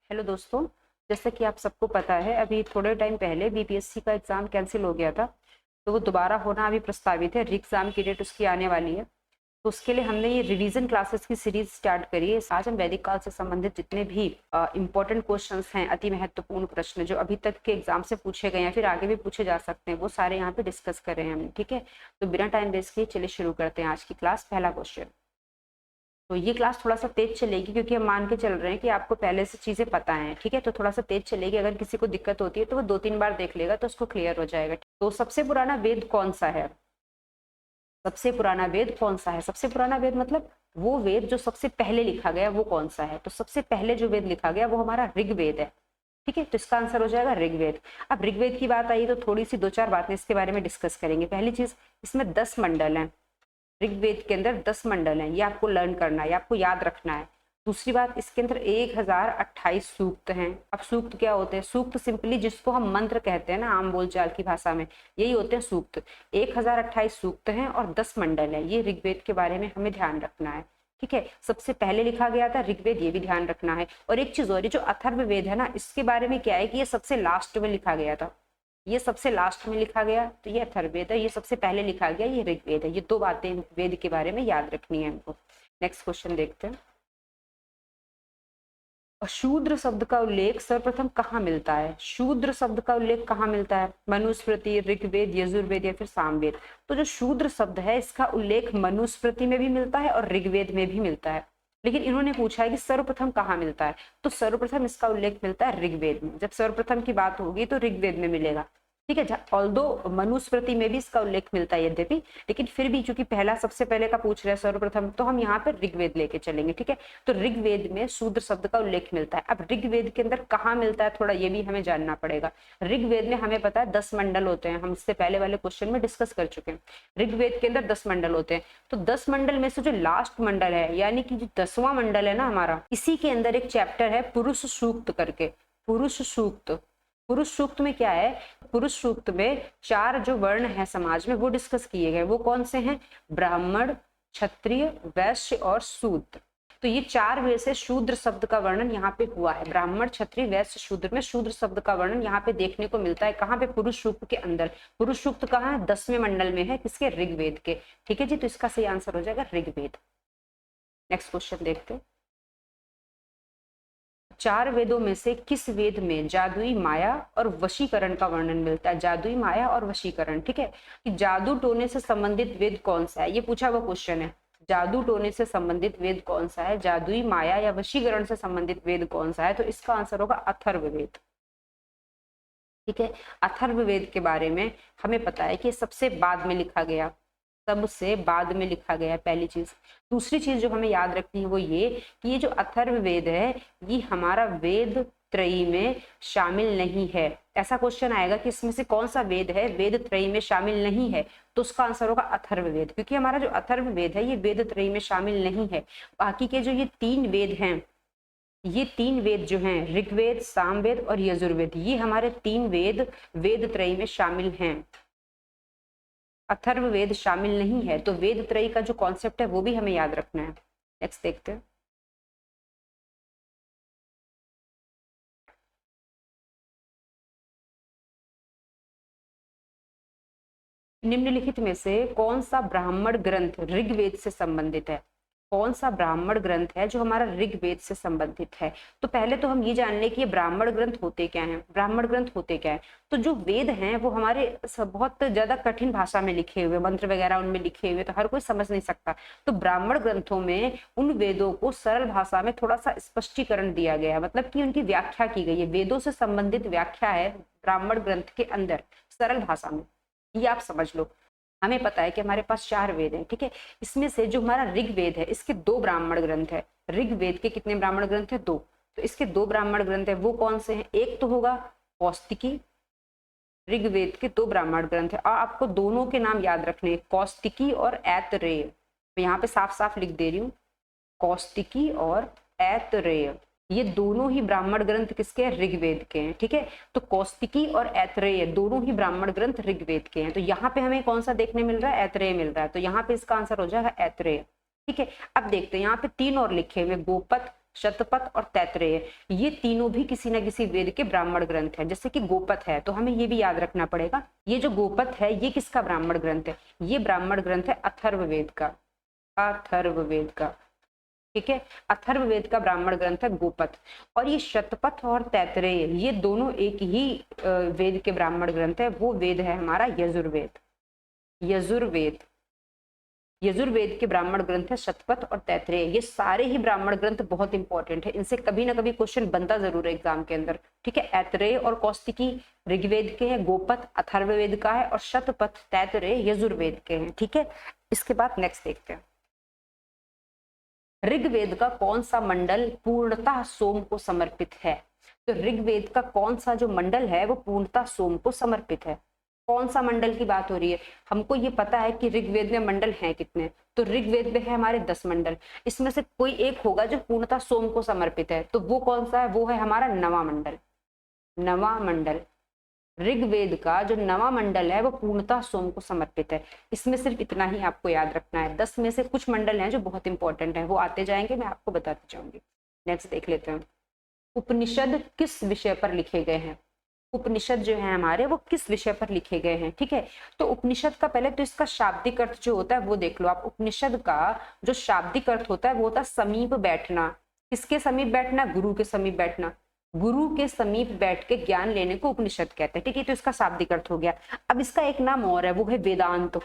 Hello दोस्तों, जैसे कि आप सबको पता है अभी थोड़े टाइम पहले बीपीएससी का एग्जाम कैंसिल हो गया था। तो वो दोबारा होना अभी प्रस्तावित है। एग्जाम की डेट उसकी आने वाली है। तो उसके लिए हमने ये रिवीजन क्लासेस की सीरीज स्टार्ट करी है। आज हम वैदिक काल से संबंधित जितने भी इंपॉर्टेंट क्वेश्चंस हैं, अति महत्वपूर्ण प्रश्न जो अभी तक के एग्जाम से पूछे गए हैं, फिर आगे भी पूछे जा सकते हैं, वो सारे यहाँ पे डिस्कस कर रहे हैं हम। ठीक है, तो बिना टाइम वेस्ट किए चलिए शुरू करते हैं आज की क्लास। पहला क्वेश्चन। तो ये क्लास थोड़ा सा तेज चलेगी क्योंकि हम मान के चल रहे हैं कि आपको पहले से चीजें पता हैं। ठीक है, तो थोड़ा सा तेज चलेगी। अगर किसी को दिक्कत होती है तो वो 2-3 बार देख लेगा तो उसको क्लियर हो जाएगा। तो सबसे पुराना वेद कौन सा है? सबसे पुराना वेद कौन सा है? सबसे पुराना वेद मतलब वो वेद जो सबसे पहले लिखा गया, वो कौन सा है? तो सबसे पहले जो वेद लिखा गया वो हमारा ऋग्वेद है। ठीक है, तो इसका आंसर हो जाएगा ऋग्वेद। अब ऋग्वेद की बात आई तो थोड़ी सी 2-4 बातें इसके बारे में डिस्कस करेंगे। पहली चीज, इसमें 10 मंडल हैं। ऋग्वेद के अंदर 10 मंडल हैं, ये आपको लर्न करना है, ये आपको याद रखना है। दूसरी बात, इसके अंदर 1028 सूक्त हैं। अब सूक्त क्या होते हैं? सूक्त सिंपली जिसको हम मंत्र कहते हैं ना आम बोलचाल की भाषा में, यही होते हैं सूक्त। 1028 सूक्त हैं और 10 मंडल है। ये ऋग्वेद के बारे में हमें ध्यान रखना है। ठीक है, सबसे पहले लिखा गया था ऋग्वेद, ये भी ध्यान रखना है। और एक चीज और, ये जो अथर्ववेद है ना, इसके बारे में क्या है कि ये सबसे लास्ट में लिखा गया था। ये सबसे लास्ट में लिखा गया तो ये अथर्ववेद है। ये सबसे पहले लिखा गया ये ऋग्वेद है। ये दो बातें वेद के बारे में याद रखनी है हमको। नेक्स्ट क्वेश्चन देखते हैं। शूद्र शब्द का उल्लेख सर्वप्रथम कहाँ मिलता है? शूद्र शब्द का उल्लेख कहाँ मिलता है? मनुस्मृति, ऋग्वेद, यजुर्वेद या फिर सामवेद? तो जो शूद्र शब्द है इसका उल्लेख मनुस्मृति में भी मिलता है और ऋग्वेद में भी मिलता है। लेकिन इन्होंने पूछा है कि सर्वप्रथम कहाँ मिलता है, तो सर्वप्रथम इसका उल्लेख मिलता है ऋग्वेद में। जब सर्वप्रथम की बात होगी तो ऋग्वेद में मिलेगा। ठीक है, ऑल्दो मनुस्मृति में भी इसका उल्लेख मिलता है यद्यपि, लेकिन फिर भी चूंकि पहला सबसे पहले का पूछ रहे हैं सर्वप्रथम, तो हम यहाँ पर ऋग्वेद लेके चलेंगे। ठीक है, तो ऋग्वेद में शूद्र शब्द का उल्लेख मिलता है। अब ऋग्वेद के अंदर कहाँ मिलता है, थोड़ा ये भी हमें जानना पड़ेगा। ऋग्वेद में हमें पता है 10 मंडल होते हैं, हम इससे पहले वाले क्वेश्चन में डिस्कस कर चुके हैं। ऋग्वेद के अंदर 10 मंडल होते हैं। तो 10 मंडल में से जो लास्ट मंडल है, यानी कि जो 10वां मंडल है ना हमारा, इसी के अंदर एक चैप्टर है पुरुष सूक्त करके। पुरुष सूक्त। पुरुष सूक्त में क्या है? पुरुष सूक्त में 4 जो वर्ण है समाज में वो डिस्कस किए गए। वो कौन से हैं? ब्राह्मण, क्षत्रिय, वैश्य और शूद्र। तो ये 4 वे से शूद्र शब्द का वर्णन यहाँ पे हुआ है। ब्राह्मण, क्षत्रिय, वैश्य, शूद्र में शूद्र शब्द का वर्णन यहाँ पे देखने को मिलता है। कहाँ पे? पुरुष सूक्त के अंदर। पुरुष सूक्त कहाँ है? 10वें मंडल में है। किसके? ऋग्वेद के। ठीक है जी, तो इसका सही आंसर हो जाएगा ऋग्वेद। नेक्स्ट क्वेश्चन देखते हैं। 4 वेदों में से किस वेद में जादुई माया और वशीकरण का वर्णन मिलता है? जादुई माया और वशीकरण। ठीक है, कि जादू टोने से संबंधित वेद कौन सा है? ये पूछा हुआ क्वेश्चन है। जादू टोने से संबंधित वेद कौन सा है? जादुई माया या वशीकरण से संबंधित वेद कौन सा है? तो इसका आंसर होगा अथर्ववेद। ठीक है, अथर्ववेद के बारे में हमें पता है कि सबसे बाद में लिखा गया, सबसे बाद में लिखा गया है, पहली चीज। दूसरी चीज जो हमें याद रखनी है वो ये कि ये जो अथर्ववेद है ये हमारा वेद त्रयी में शामिल नहीं है। ऐसा क्वेश्चन आएगा कि इसमें से कौन सा वेद है वेद त्रयी में शामिल नहीं है, तो उसका आंसर होगा अथर्ववेद। क्योंकि हमारा जो अथर्ववेद है ये वेद त्रयी में शामिल नहीं है। बाकी के जो ये 3 वेद हैं, ये 3 वेद जो हैं ऋग्वेद, सामवेद और यजुर्वेद, ये हमारे 3 वेद वेद त्रयी में शामिल हैं। अथर्ववेद शामिल नहीं है। तो वेद त्रयी का जो कॉन्सेप्ट है वो भी हमें याद रखना है। नेक्स्ट देखते हैं। निम्नलिखित में से कौन सा ब्राह्मण ग्रंथ ऋग्वेद से संबंधित है? कौन सा ब्राह्मण ग्रंथ है जो हमारा ऋग्वेद से संबंधित है? तो पहले तो हम ये जान लें कि ये ब्राह्मण ग्रंथ होते क्या हैं। ब्राह्मण ग्रंथ होते क्या है? तो जो वेद हैं वो हमारे बहुत ज्यादा कठिन भाषा में लिखे हुए, मंत्र वगैरह उनमें लिखे हुए, तो हर कोई समझ नहीं सकता। तो ब्राह्मण ग्रंथों में उन वेदों को सरल भाषा में थोड़ा सा स्पष्टीकरण दिया गया है, मतलब कि उनकी व्याख्या की गई है। वेदों से संबंधित व्याख्या है ब्राह्मण ग्रंथ के अंदर सरल भाषा में। ये आप समझ लो। हमें पता है कि हमारे पास 4 वेद हैं। ठीक है, इसमें से जो हमारा ऋग्वेद है इसके 2 ब्राह्मण ग्रंथ है। ऋग्वेद के कितने ब्राह्मण ग्रंथ है? 2। तो इसके 2 ब्राह्मण ग्रंथ है, वो कौन से हैं? एक तो होगा कौस्तिकी। ऋग्वेद के 2 ब्राह्मण ग्रंथ है और आपको दोनों के नाम याद रखने हैं, कौस्तिकी और ऐतरेय। मैं यहाँ पे साफ साफ लिख दे रही हूँ, कौस्तिकी और ऐतरेय, ये दोनों ही ब्राह्मण ग्रंथ किसके हैं? ऋग्वेद के हैं। ठीक है, तो कौस्तिकी और ऐतरेय दोनों ही ब्राह्मण ग्रंथ ऋग्वेद के हैं। तो यहाँ पे हमें कौन सा देखने मिल रहा है? ऐतरेय मिल रहा है। तो यहाँ पे इसका आंसर हो जाएगा ऐतरेय। ठीक है, अब देखते हैं यहाँ पे 3 और लिखे हुए, गोपत, शतपथ और तैत्रेय, ये तीनों भी किसी न किसी वेद के ब्राह्मण ग्रंथ है। जैसे कि गोपथ है तो हमें ये भी याद रखना पड़ेगा, ये जो गोपथ है ये किसका ब्राह्मण ग्रंथ है? ये ब्राह्मण ग्रंथ है अथर्ववेद का, अथर्ववेद का, ठीक है। अथर्ववेद का ब्राह्मण ग्रंथ है गोपथ। और ये शतपथ और तैत्रेय ये दोनों एक ही वेद के ब्राह्मण ग्रंथ है। वो वेद है हमारा यजुर्वेद। यजुर्वेद, यजुर्वेद के ब्राह्मण ग्रंथ है शतपथ और तैत्रेय। ये सारे ही ब्राह्मण ग्रंथ बहुत इंपॉर्टेंट है, इनसे कभी ना कभी क्वेश्चन बनता जरूर है एग्जाम के अंदर, ठीक है। ऐत्रेय और कौस्तिकी ऋग्वेद के हैं, गोपथ अथर्ववेद का है और शतपथ तैत्रेय यजुर्वेद के हैं, ठीक है। इसके बाद नेक्स्ट देखते हैं, ऋग्वेद का कौन सा मंडल पूर्णतः सोम को समर्पित है? तो ऋग्वेद का कौन सा जो मंडल है वो पूर्णतः सोम को समर्पित है। कौन सा मंडल की बात हो रही है? हमको ये पता है कि ऋग्वेद में मंडल हैं कितने, तो ऋग्वेद में है हमारे 10 मंडल। इसमें से कोई एक होगा जो पूर्णतः सोम को समर्पित है, तो वो कौन सा है? वो है हमारा नवा मंडल। नवा मंडल, ऋग्वेद का जो नवा मंडल है वो पूर्णतः सोम को समर्पित है। इसमें सिर्फ इतना ही आपको याद रखना है। 10 में से कुछ मंडल हैं जो बहुत इंपॉर्टेंट है, वो आते जाएंगे, मैं आपको बताती जाऊंगी। नेक्स्ट देख लेते हैं, उपनिषद किस विषय पर लिखे गए हैं? उपनिषद जो है हमारे वो किस विषय पर लिखे गए हैं, ठीक है। तो उपनिषद का पहले तो इसका शाब्दिक अर्थ जो होता है वो देख लो आप। उपनिषद का जो शाब्दिक अर्थ होता है वो होता है समीप बैठना। किसके समीप बैठना? गुरु के समीप बैठना। गुरु के समीप बैठ के ज्ञान लेने को उपनिषद कहते हैं, ठीक है। तो इसका शाब्दिक अर्थ हो गया। अब इसका एक नाम और है, वो है वेदांत।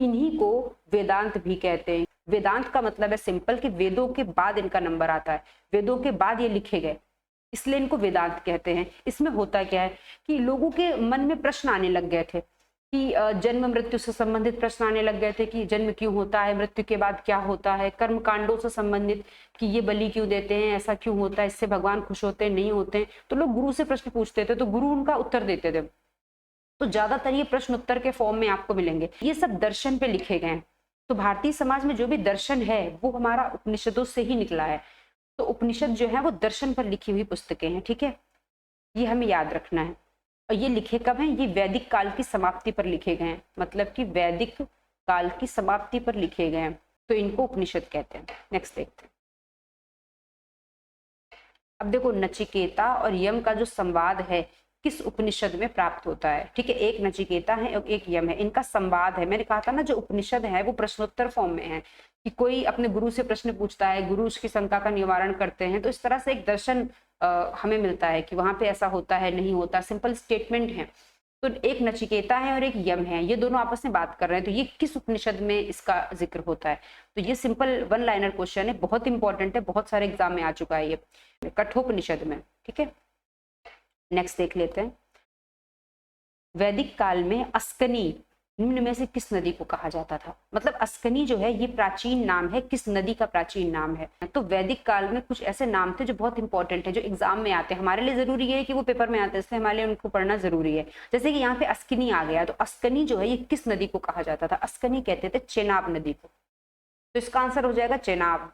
इन्हीं को वेदांत भी कहते हैं। वेदांत का मतलब है सिंपल कि वेदों के बाद इनका नंबर आता है, वेदों के बाद ये लिखे गए, इसलिए इनको वेदांत कहते हैं। इसमें होता क्या है कि लोगों के मन में प्रश्न आने लग गए थे कि जन्म मृत्यु से संबंधित प्रश्न आने लग गए थे कि जन्म क्यों होता है, मृत्यु के बाद क्या होता है, कर्म कांडों से संबंधित कि ये बलि क्यों देते हैं, ऐसा क्यों होता है, इससे भगवान खुश होते हैं नहीं होते हैं। तो लोग गुरु से प्रश्न पूछते थे तो गुरु उनका उत्तर देते थे। तो ज्यादातर ये प्रश्न उत्तर के फॉर्म में आपको मिलेंगे। ये सब दर्शन पे लिखे गए हैं। तो भारतीय समाज में जो भी दर्शन है वो हमारा उपनिषदों से ही निकला है। तो उपनिषद जो है वो दर्शन पर लिखी हुई पुस्तकें हैं, ठीक है। ये हमें याद रखना है। और ये लिखे कब हैं? ये वैदिक काल की समाप्ति पर लिखे गए हैं, मतलब कि वैदिक काल की समाप्ति पर लिखे गए हैं, तो इनको उपनिषद कहते हैं। नेक्स्ट देखते हैं। अब देखो, नचिकेता और यम का जो संवाद है किस उपनिषद में प्राप्त होता है, ठीक है। एक नचिकेता है और एक यम है, इनका संवाद है। मैंने कहा था ना जो उपनिषद है वो प्रश्नोत्तर फॉर्म में है कि कोई अपने गुरु से प्रश्न पूछता है, गुरु उसकी शंका का निवारण करते हैं। तो इस तरह से एक दर्शन हमें मिलता है कि वहां पे ऐसा होता है नहीं होता, सिंपल स्टेटमेंट है। तो एक नचिकेता है और एक यम है, ये दोनों आपस में बात कर रहे हैं। तो ये किस उपनिषद में इसका जिक्र होता है? तो ये सिंपल वन लाइनर क्वेश्चन है, बहुत इंपॉर्टेंट है, बहुत सारे एग्जाम में आ चुका है ये, कठोपनिषद में, ठीक है। नेक्स्ट देख लेते हैं, वैदिक काल में अस्कनी निम्न में से किस नदी को कहा जाता था? मतलब अस्कनी जो है ये प्राचीन नाम है, किस नदी का प्राचीन नाम है? तो वैदिक काल में कुछ ऐसे नाम थे जो बहुत इंपॉर्टेंट है, जो एग्जाम में आते हैं। हमारे लिए जरूरी है कि वो पेपर में आते हैं, इसलिए हमारे लिए उनको पढ़ना जरूरी है। जैसे कि यहाँ पे अस्कनी आ गया, तो अस्कनी जो है ये किस नदी को कहा जाता था? अस्कनी कहते थे चेनाब नदी को। तो इसका आंसर हो जाएगा चेनाब,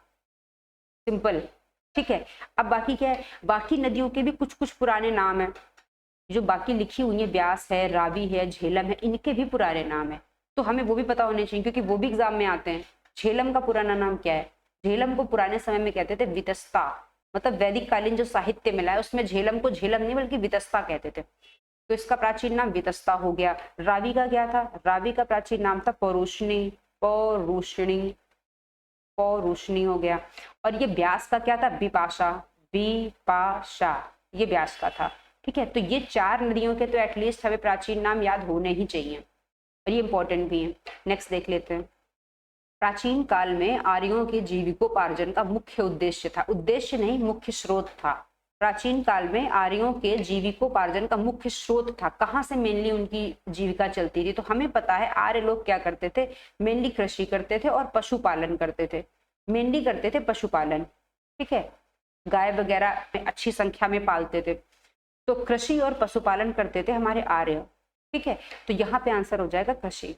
सिंपल, ठीक है। अब बाकी क्या है? बाकी नदियों के भी कुछ कुछ पुराने नाम है जो बाकी लिखी हुई है, व्यास है, रावी है, झेलम है, इनके भी पुराने नाम है। तो हमें वो भी पता होने चाहिए क्योंकि वो भी एग्जाम में आते हैं। झेलम का पुराना नाम क्या है? झेलम को पुराने समय में कहते थे वितस्ता, मतलब वैदिक कालीन जो साहित्य मिला है उसमें झेलम को झेलम नहीं बल्कि वितस्ता कहते थे। तो इसका प्राचीन नाम वितस्ता हो गया। रावी का क्या था? रावी का प्राचीन नाम था पौरुषणी, पौरुषणी, पौरुषणी हो गया। और ये व्यास का क्या था? विपाशा, विपाशा, ये व्यास का था, ठीक है। तो ये 4 नदियों के तो एटलीस्ट हमें प्राचीन नाम याद होने ही चाहिए और ये इंपॉर्टेंट भी है। नेक्स्ट देख लेते हैं, प्राचीन काल में आर्यों के जीविकोपार्जन का मुख्य उद्देश्य था, उद्देश्य नहीं मुख्य स्रोत था। प्राचीन काल में आर्यों के जीविकोपार्जन का मुख्य स्रोत था, कहाँ से मेनली उनकी जीविका चलती थी? तो हमें पता है आर्य लोग क्या करते थे, मेनली कृषि करते थे और पशुपालन करते थे। मेनली करते थे पशुपालन, ठीक है, गाय वगैरह अच्छी संख्या में पालते थे। तो कृषि और पशुपालन करते थे हमारे आर्य, ठीक है। तो यहाँ पे आंसर हो जाएगा कृषि।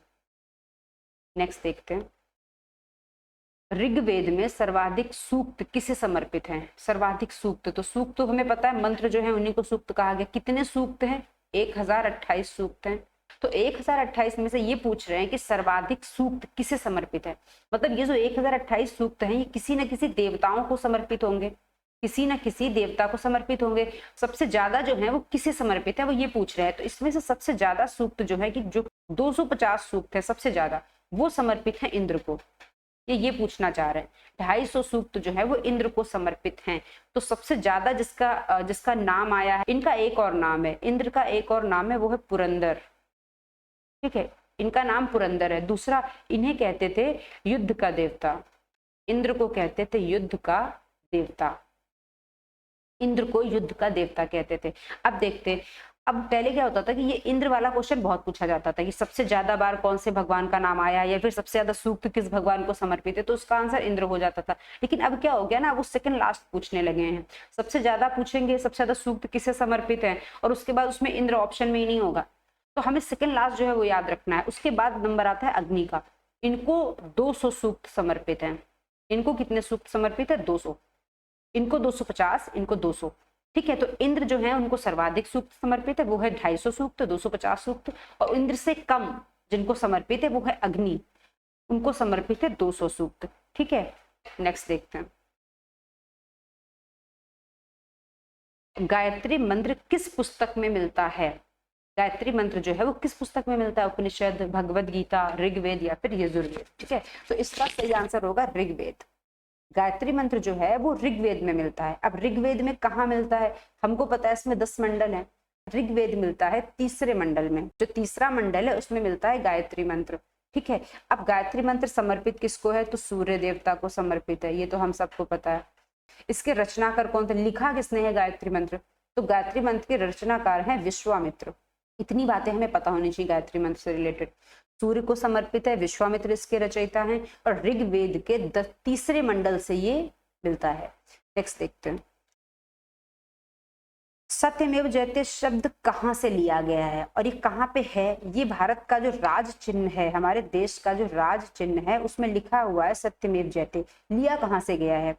नेक्स्ट देखते हैं, ऋग्वेद में सर्वाधिक सूक्त किसे समर्पित हैं? सर्वाधिक सूक्त, तो सूक्त तो हमें पता है, मंत्र जो है उन्हीं को सूक्त कहा गया। कितने सूक्त हैं? 1028 सूक्त हैं। तो 1028 में से ये पूछ रहे हैं कि सर्वाधिक सूक्त किसे समर्पित है। मतलब ये जो 1028 सूक्त हैं ये किसी न किसी देवताओं को समर्पित होंगे, किसी न किसी देवता को समर्पित होंगे। सबसे ज्यादा जो है वो किसे समर्पित है, वो ये पूछ रहे हैं। तो इसमें से सबसे ज्यादा सूक्त जो है कि जो 250 सूक्त है सबसे ज्यादा, वो समर्पित है इंद्र को, ये पूछना चाह रहे हैं। 250 सूक्त जो है वो इंद्र को समर्पित हैं। तो सबसे ज्यादा जिसका जिसका नाम आया है, इनका एक और नाम है, इंद्र का एक और नाम है, वो है पुरंदर। ठीक है, इनका नाम पुरंदर है। दूसरा, इन्हें कहते थे युद्ध का देवता, इंद्र को कहते थे युद्ध का देवता, इंद्र को युद्ध का देवता कहते थे। अब देखते, अब पहले क्या होता था कि ये इंद्र वाला क्वेश्चन बहुत पूछा जाता था कि सबसे ज्यादा बार कौन से भगवान का नाम आया, या फिर सबसे ज्यादा सूक्त किस भगवान को समर्पित है, तो उसका आंसर इंद्र हो जाता था। लेकिन अब क्या हो गया ना, वो सेकंड लास्ट पूछने लगे हैं। सबसे ज्यादा पूछेंगे सबसे ज्यादा सूक्त किसे समर्पित है, और उसके बाद उसमें इंद्र ऑप्शन में ही नहीं होगा। तो हमें सेकंड लास्ट जो है वो याद रखना है। उसके बाद नंबर आता है अग्नि का। इनको 200 सूक्त समर्पित है। इनको कितने सूक्त समर्पित है? 200। इनको 250, इनको 200। ठीक है, तो इंद्र जो है उनको सर्वाधिक सूक्त समर्पित है, वो है 250 सूक्त, 250 सूक्त। और इंद्र से कम जिनको समर्पित है वो है अग्नि, उनको समर्पित है 200 सूक्त। ठीक है, नेक्स्ट देखते हैं। गायत्री मंत्र किस पुस्तक में मिलता है? गायत्री मंत्र जो है वो किस पुस्तक में मिलता है? उपनिषद, भगवद गीता, ऋग्वेद या फिर यजुर्वेद। ठीक है, तो इसका सही आंसर होगा ऋग्वेद। गायत्री मंत्र जो है वो ऋग्वेद में मिलता है। अब ऋग्वेद में कहाँ मिलता है? हमको पता है इसमें 10 मंडल है। ऋग्वेद मिलता है तीसरे मंडल में, जो तीसरा मंडल है उसमें मिलता है गायत्री मंत्र। ठीक है, अब गायत्री मंत्र समर्पित किसको है? तो सूर्य देवता को समर्पित है, ये तो हम सबको पता है। इसके रचनाकार कौन थे? लिखा किसने है गायत्री मंत्र? तो गायत्री मंत्र के रचनाकार हैं विश्वामित्र। इतनी बातें हमें पता होनी चाहिए गायत्री मंत्र से रिलेटेड। सूर्य को समर्पित है, विश्वामित्र इसके रचयिता हैं, और ऋग्वेद के तीसरे मंडल से ये मिलता है। नेक्स्ट देखते हैं। सत्यमेव जयते शब्द कहाँ से लिया गया है और ये कहाँ पे है? ये भारत का जो राज चिन्ह है, हमारे देश का जो राज चिन्ह है, उसमें लिखा हुआ है सत्यमेव जयते। लिया कहाँ से गया है?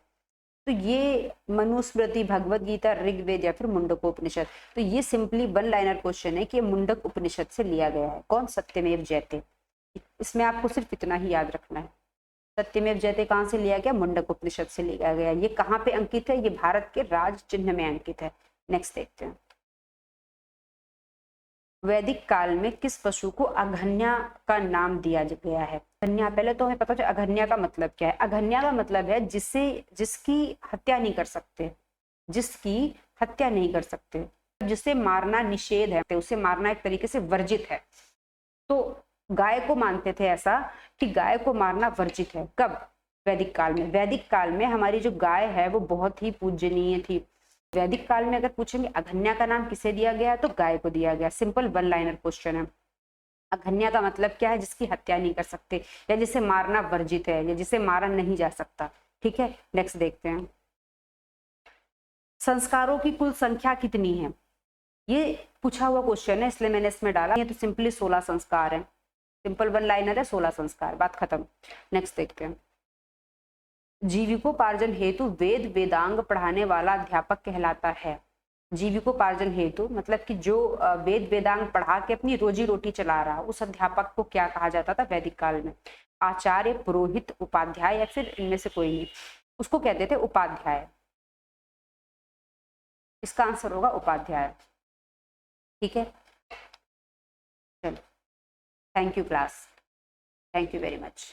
तो ये मनुस्मृति, भगवद गीता, ऋग्वेद या फिर मुंडक उपनिषद। तो ये सिंपली वन लाइनर क्वेश्चन है कि मुंडक उपनिषद से लिया गया है। कौन? सत्यमेव जयते। इसमें आपको सिर्फ इतना ही याद रखना है। सत्यमेव जयते कहाँ से लिया गया? मुंडक उपनिषद से लिया गया। ये कहाँ पे अंकित है? ये भारत के राज चिन्ह में अंकित है। नेक्स्ट देखते हैं। वैदिक काल में किस पशु को अघन्या का नाम दिया गया है? अघन्या, पहले तो हमें पता चले अघन्या का मतलब क्या है। अघन्या का मतलब है जिसकी हत्या नहीं कर सकते, जिसकी हत्या नहीं कर सकते, जिसे मारना निषेध है, उसे मारना एक तरीके से वर्जित है। तो गाय को मानते थे ऐसा कि गाय को मारना वर्जित है। कब? वैदिक काल में। वैदिक काल में हमारी जो गाय है वो बहुत ही पूजनीय थी। वैदिक काल में अगर पूछेंगे अघन्या का नाम किसे दिया गया है, तो गाय को दिया गया। सिंपल वन लाइनर क्वेश्चन है। अघन्या का मतलब क्या है? जिसकी हत्या नहीं कर सकते, या जिसे मारना वर्जित है, या जिसे मारा नहीं जा सकता। ठीक है, नेक्स्ट देखते हैं। संस्कारों की कुल संख्या कितनी है? ये पूछा हुआ क्वेश्चन है, इसलिए मैंने इसमें डाला। ये तो सिंपली 16 संस्कार है। सिंपल वन लाइनर है, 16 संस्कार, बात खत्म। नेक्स्ट देखते हैं। जीविकोपार्जन हेतु वेद वेदांग पढ़ाने वाला अध्यापक कहलाता है। जीविकोपार्जन हेतु मतलब कि जो वेद वेदांग पढ़ा के अपनी रोजी रोटी चला रहा, उस अध्यापक को क्या कहा जाता था वैदिक काल में? आचार्य, पुरोहित, उपाध्याय या फिर इनमें से कोई नहीं, उसको कहते थे उपाध्याय। इसका आंसर होगा उपाध्याय। ठीक है, चलो, thank you class, thank you very much.